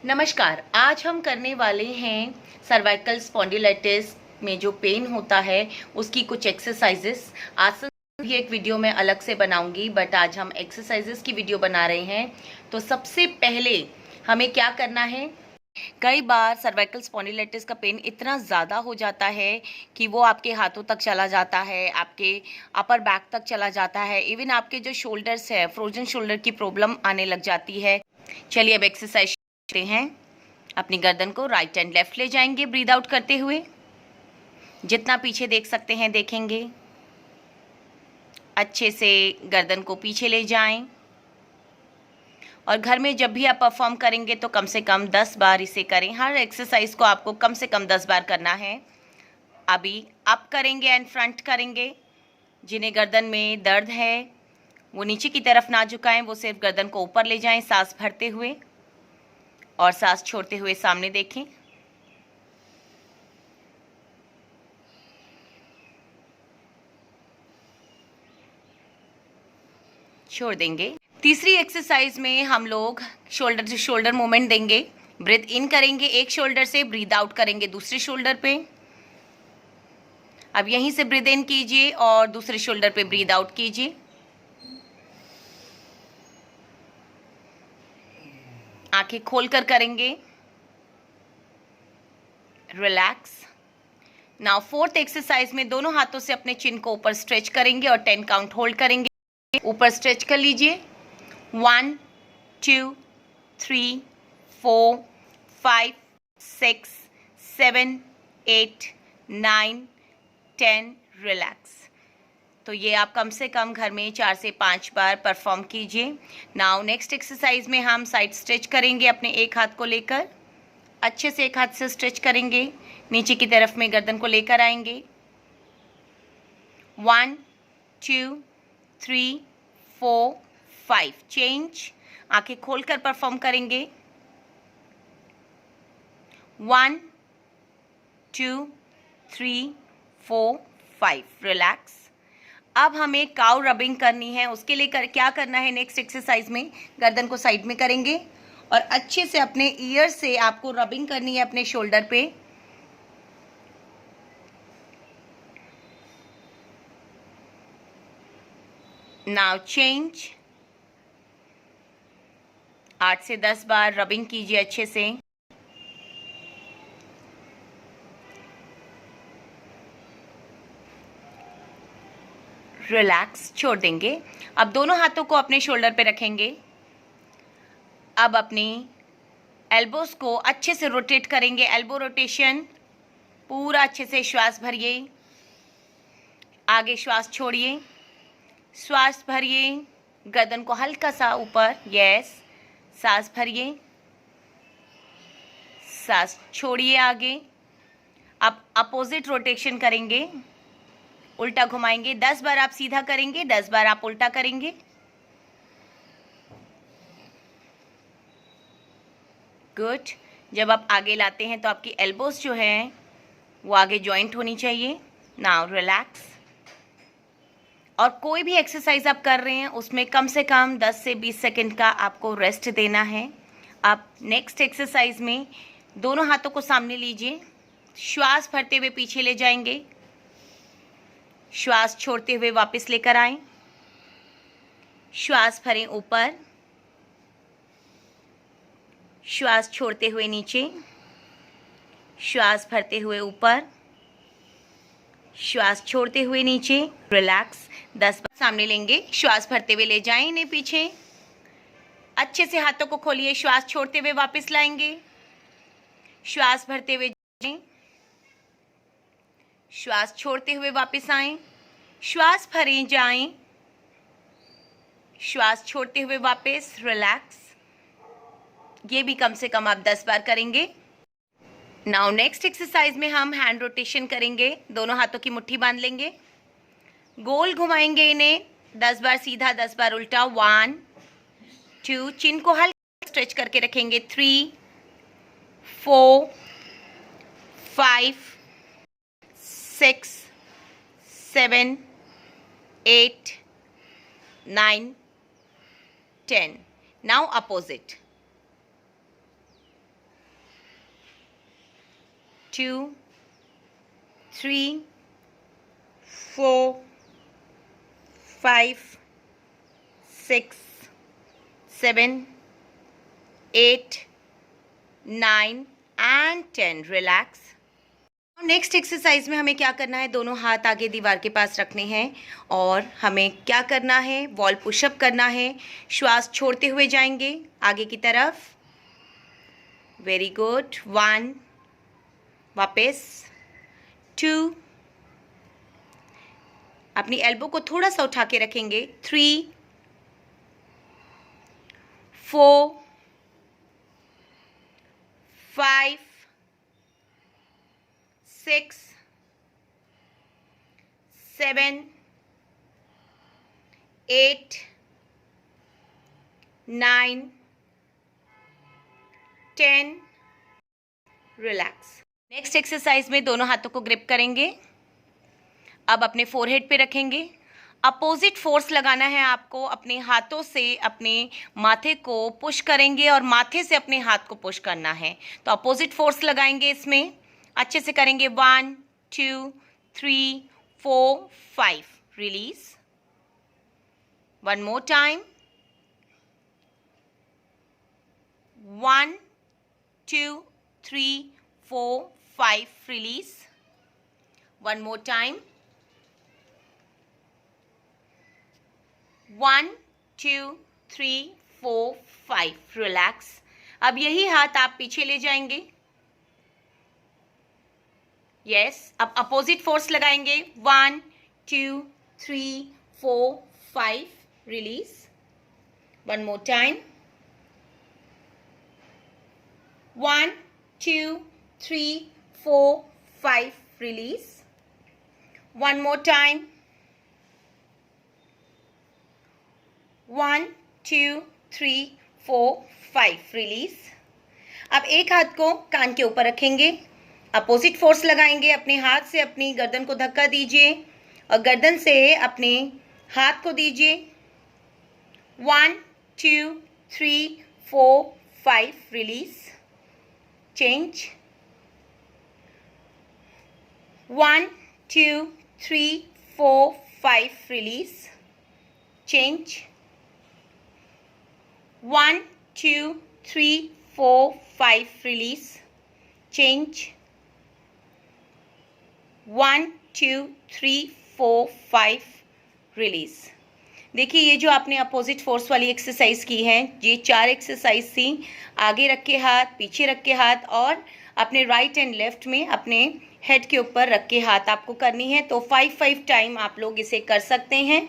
नमस्कार। आज हम करने वाले हैं सर्वाइकल स्पॉन्डिलाइटिस में जो पेन होता है उसकी कुछ एक्सरसाइजेस। आसन भी एक वीडियो में अलग से बनाऊंगी, बट आज हम एक्सरसाइजेस की वीडियो बना रहे हैं। तो सबसे पहले हमें क्या करना है, कई बार सर्वाइकल स्पॉन्डिलाइटिस का पेन इतना ज़्यादा हो जाता है कि वो आपके हाथों तक चला जाता है, आपके अपर बैक तक चला जाता है, इवन आपके जो शोल्डर्स है, फ्रोजन शोल्डर की प्रॉब्लम आने लग जाती है। चलिए अब एक्सरसाइज करते हैं। अपनी गर्दन को राइट एंड लेफ्ट ले जाएंगे, ब्रीद आउट करते हुए। जितना पीछे देख सकते हैं देखेंगे। अच्छे से गर्दन को पीछे ले जाएं। और घर में जब भी आप परफॉर्म करेंगे तो कम से कम 10 बार इसे करें। हर एक्सरसाइज को आपको कम से कम 10 बार करना है। अभी अप करेंगे एंड फ्रंट करेंगे। जिन्हें गर्दन में दर्द है वो नीचे की तरफ ना झुकाएं, वो सिर्फ गर्दन को ऊपर ले जाएं सांस भरते हुए, और सांस छोड़ते हुए सामने देखें। छोड़ देंगे। तीसरी एक्सरसाइज में हम लोग शोल्डर टू शोल्डर मूवमेंट देंगे। ब्रीथ इन करेंगे एक शोल्डर से, ब्रीथ आउट करेंगे दूसरे शोल्डर पे। अब यहीं से ब्रीथ इन कीजिए और दूसरे शोल्डर पे ब्रीथ आउट कीजिए। आंखें खोलकर करेंगे। रिलैक्स। नाउ फोर्थ एक्सरसाइज में दोनों हाथों से अपने चिन को ऊपर स्ट्रेच करेंगे और 10 काउंट होल्ड करेंगे। ऊपर स्ट्रेच कर लीजिए। 1 2 3 4 5 6 7 8 9 10। रिलैक्स। तो ये आप कम से कम घर में 4 से 5 बार परफॉर्म कीजिए। नाउ नेक्स्ट एक्सरसाइज में हम साइड स्ट्रेच करेंगे। अपने एक हाथ को लेकर अच्छे से एक हाथ से स्ट्रेच करेंगे, नीचे की तरफ में गर्दन को लेकर आएंगे। 1 2 3 4 5। चेंज। आंखें खोलकर परफॉर्म करेंगे। 1 2 3 4 5। रिलैक्स। अब हमें काउ रबिंग करनी है। उसके लिए क्या करना है, नेक्स्ट एक्सरसाइज में गर्दन को साइड में करेंगे और अच्छे से अपने ईयर से आपको रबिंग करनी है अपने शोल्डर पे। Now change. 8 से 10 बार रबिंग कीजिए अच्छे से। रिलैक्स। छोड़ देंगे। अब दोनों हाथों को अपने शोल्डर पे रखेंगे। अब अपनी एल्बोस को अच्छे से रोटेट करेंगे। Elbow rotation. पूरा अच्छे से श्वास भरिए, आगे श्वास छोड़िए, श्वास भरिए, गर्दन को हल्का सा ऊपर, यस, सांस भरिए, सांस छोड़िए आगे। अब अपोजिट रोटेशन करेंगे, उल्टा घुमाएंगे। 10 बार आप सीधा करेंगे, 10 बार आप उल्टा करेंगे। गुड। जब आप आगे लाते हैं तो आपकी एल्बोस जो है वो आगे जॉइंट होनी चाहिए। Now relax. और कोई भी एक्सरसाइज आप कर रहे हैं उसमें कम से कम 10 से 20 सेकंड का आपको रेस्ट देना है। आप नेक्स्ट एक्सरसाइज में दोनों हाथों को सामने लीजिए, श्वास भरते हुए पीछे ले जाएंगे, श्वास छोड़ते हुए वापस लेकर आएं, श्वास भरें ऊपर, श्वास छोड़ते हुए नीचे, श्वास भरते हुए ऊपर, श्वास छोड़ते हुए नीचे। रिलैक्स। 10 बार सामने लेंगे, श्वास भरते हुए ले जाएं इन्हें पीछे। अच्छे से हाथों को खोलिए, श्वास छोड़ते हुए वापस लाएंगे, श्वास भरते हुए जाएं, श्वास छोड़ते हुए वापस आएं, श्वास भरें जाएं, श्वास छोड़ते हुए वापस। रिलैक्स। ये भी कम से कम आप 10 बार करेंगे। नाउ नेक्स्ट एक्सरसाइज में हम हैंड रोटेशन करेंगे। दोनों हाथों की मुट्ठी बांध लेंगे, गोल घुमाएंगे इन्हें, 10 बार सीधा, 10 बार उल्टा। 1 2, चिन को हल्का स्ट्रेच करके रखेंगे। 3 4 5 6 7 8 9 10। Now opposite. 2 3 4 5 6 7 8 9 and 10। Relax. Next exercise में हमें क्या करना है, दोनों हाथ आगे दीवार के पास रखने हैं और हमें क्या करना है, वॉल पुशअप करना है। श्वास छोड़ते हुए जाएंगे आगे की तरफ। Very good. 1, वापस 2, अपनी एल्बो को थोड़ा सा उठा के रखेंगे। 3 4 5 6 7 8 9 10। रिलैक्स। नेक्स्ट एक्सरसाइज में दोनों हाथों को ग्रिप करेंगे। अब अपने फोरहेड पे रखेंगे। अपोजिट फोर्स लगाना है आपको। अपने हाथों से अपने माथे को पुश करेंगे और माथे से अपने हाथ को पुश करना है। तो अपोजिट फोर्स लगाएंगे, इसमें अच्छे से करेंगे। 1 2 3 4 5। Release. 1 more time. 1 2 3 4 5। Release. 1 more time. 1 2 3 4 5। Relax. अब यही हाथ आप पीछे ले जाएंगे। यस। अब अपोजिट फोर्स लगाएंगे। 1 2 3 4 5। Release. 1 more time. 1 2 3 4 5। Release. 1 more time. 1 2 3 4 5। Release. अब एक हाथ को कान के ऊपर रखेंगे। अपोजिट फोर्स लगाएंगे। अपने हाथ से अपनी गर्दन को धक्का दीजिए और गर्दन से अपने हाथ को दीजिए। 1 2 3 4 5। Release. Change. 1 2 3 4 5। Release. Change. 1 2 3 4 5। Release. Change. 1 2 3 4 5। Release. देखिए, ये जो आपने अपोजिट फोर्स वाली एक्सरसाइज की है, ये 4 एक्सरसाइज थी। आगे रख के हाथ, पीछे रख के हाथ और अपने राइट एंड लेफ्ट में अपने हेड के ऊपर रख के हाथ आपको करनी है। तो 5 टाइम आप लोग इसे कर सकते हैं।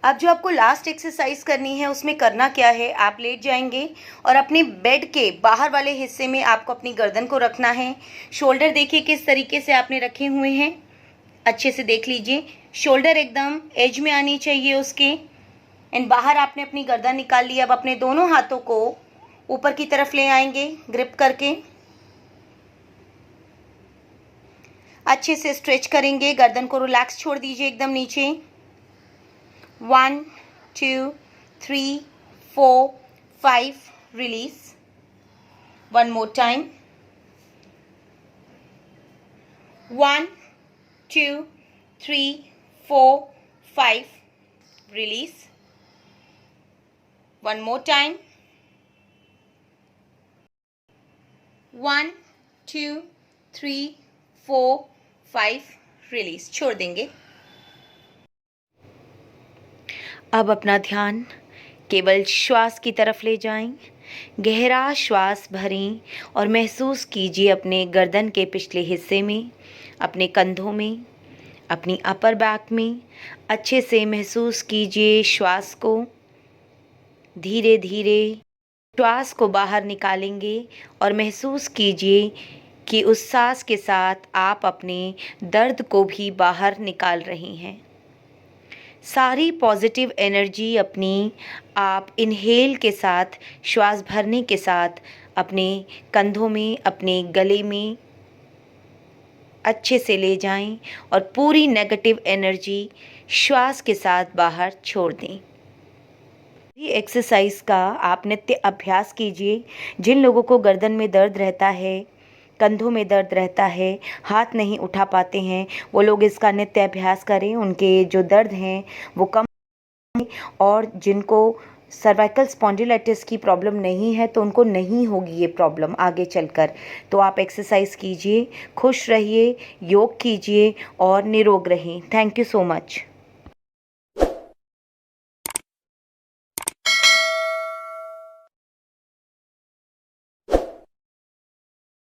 अब जो आपको लास्ट एक्सरसाइज करनी है, उसमें करना क्या है, आप लेट जाएंगे और अपने बेड के बाहर वाले हिस्से में आपको अपनी गर्दन को रखना है। शोल्डर देखिए किस तरीके से आपने रखे हुए हैं, अच्छे से देख लीजिए। शोल्डर एकदम एज में आनी चाहिए उसके। एंड बाहर आपने अपनी गर्दन निकाल ली। अब अपने दोनों हाथों को ऊपर की तरफ ले आएंगे ग्रिप करके। अच्छे से स्ट्रेच करेंगे, गर्दन को रिलैक्स छोड़ दीजिए एकदम नीचे। 1 2 3 4 5। Release. 1 more time. 1 2 3 4 5। Release. 1 more time. 1 2 3 4 5। Release. छोड़ देंगे। अब अपना ध्यान केवल श्वास की तरफ ले जाएं। गहरा श्वास भरें और महसूस कीजिए अपने गर्दन के पिछले हिस्से में, अपने कंधों में, अपनी अपर बैक में। अच्छे से महसूस कीजिए श्वास को। धीरे धीरे श्वास को बाहर निकालेंगे और महसूस कीजिए कि उस सांस के साथ आप अपने दर्द को भी बाहर निकाल रही हैं। सारी पॉजिटिव एनर्जी अपनी आप इनहेल के साथ, श्वास भरने के साथ अपने कंधों में, अपने गले में अच्छे से ले जाएं और पूरी नेगेटिव एनर्जी श्वास के साथ बाहर छोड़ दें। ये एक्सरसाइज का आप नित्य अभ्यास कीजिए। जिन लोगों को गर्दन में दर्द रहता है, कंधों में दर्द रहता है, हाथ नहीं उठा पाते हैं, वो लोग इसका नित्य अभ्यास करें, उनके जो दर्द हैं वो कम। और जिनको सर्वाइकल स्पॉन्डिलाइटिस की प्रॉब्लम नहीं है तो उनको नहीं होगी ये प्रॉब्लम आगे चलकर। तो आप एक्सरसाइज कीजिए, खुश रहिए, योग कीजिए और निरोग रहें। Thank you so much.